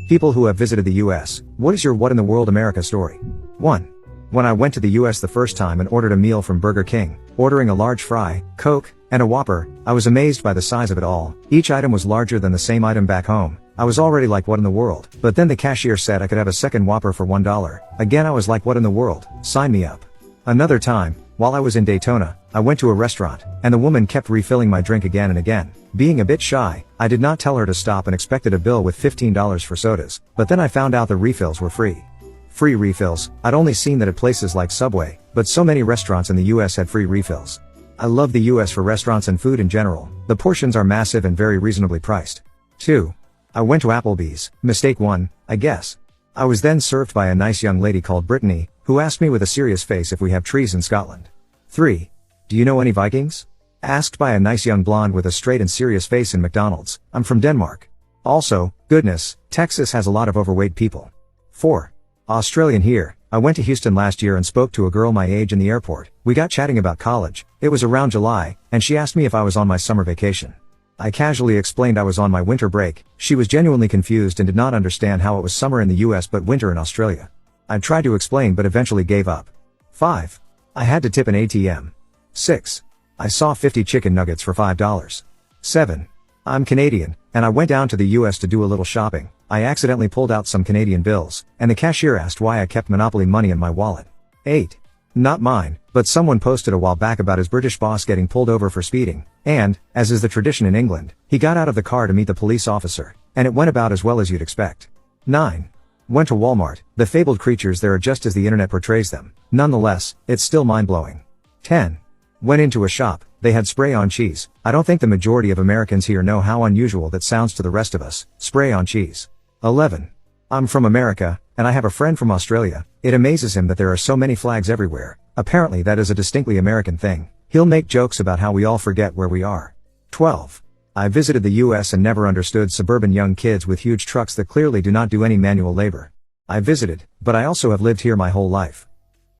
People who have visited the US, what is your what in the world America story? 1. When I went to the US the first time and ordered a meal from Burger King, ordering a large fry, Coke, and a Whopper, I was amazed by the size of it all. Each item was larger than the same item back home. I was already like, what in the world? But then the cashier said I could have a second Whopper for $1. Again I was like, what in the world? Sign me up. Another time, while I was in Daytona, I went to a restaurant, and the woman kept refilling my drink again and again. Being a bit shy, I did not tell her to stop and expected a bill with $15 for sodas, but then I found out the refills were free. Free refills, I'd only seen that at places like Subway, but so many restaurants in the US had free refills. I love the US for restaurants and food in general. The portions are massive and very reasonably priced. 2. I went to Applebee's, mistake 1, I guess. I was then served by a nice young lady called Brittany, who asked me with a serious face if we have trees in Scotland. 3. Do you know any Vikings? Asked by a nice young blonde with a straight and serious face in McDonald's. I'm from Denmark. Also, goodness, Texas has a lot of overweight people. 4. Australian here. I went to Houston last year and spoke to a girl my age in the airport. We got chatting about college. It was around July, and she asked me if I was on my summer vacation. I casually explained I was on my winter break. She was genuinely confused and did not understand how it was summer in the US but winter in Australia. I tried to explain but eventually gave up. 5. I had to tip an ATM. 6. I saw 50 chicken nuggets for $5. 7. I'm Canadian, and I went down to the US to do a little shopping. I accidentally pulled out some Canadian bills, and the cashier asked why I kept Monopoly money in my wallet. 8. Not mine, but someone posted a while back about his British boss getting pulled over for speeding, and, as is the tradition in England, he got out of the car to meet the police officer, and it went about as well as you'd expect. 9. Went to Walmart. The fabled creatures there are just as the internet portrays them. Nonetheless, it's still mind-blowing. 10. Went into a shop. They had spray-on cheese. I don't think the majority of Americans here know how unusual that sounds to the rest of us. Spray-on cheese. 11. I'm from America, and I have a friend from Australia. It amazes him that there are so many flags everywhere. Apparently that is a distinctly American thing. He'll make jokes about how we all forget where we are. 12. I visited the US and never understood suburban young kids with huge trucks that clearly do not do any manual labor. I visited, but I also have lived here my whole life.